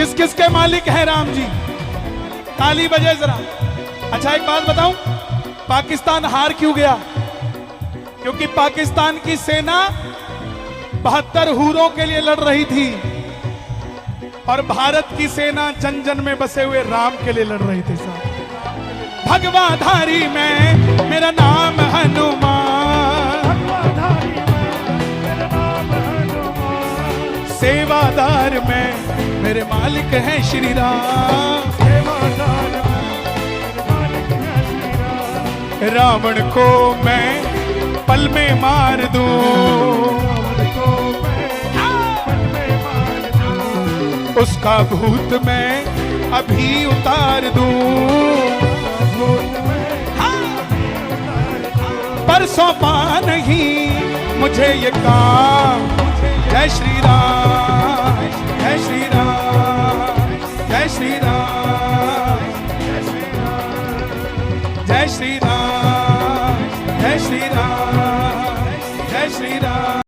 किस किस के मालिक हैं राम जी? ताली बजे जरा। अच्छा एक बात बताऊं, पाकिस्तान हार क्यों गया? क्योंकि पाकिस्तान की सेना 72 हूरों के लिए लड़ रही थी और भारत की सेना जन जन में बसे हुए राम के लिए लड़ रही थी। साहब भगवाधारी में मेरा नाम हनुमान, सेवादार में मेरे मालिक हैं श्री राम, रावण को मैं पल में मार दूं, उसका भूत मैं अभी उतार दूं, पर सौंपा नहीं मुझे ये काम। जय श्री राम, जय श्री राम, जय श्री राम, जय श्री राम, जय श्री राम, जय श्री राम।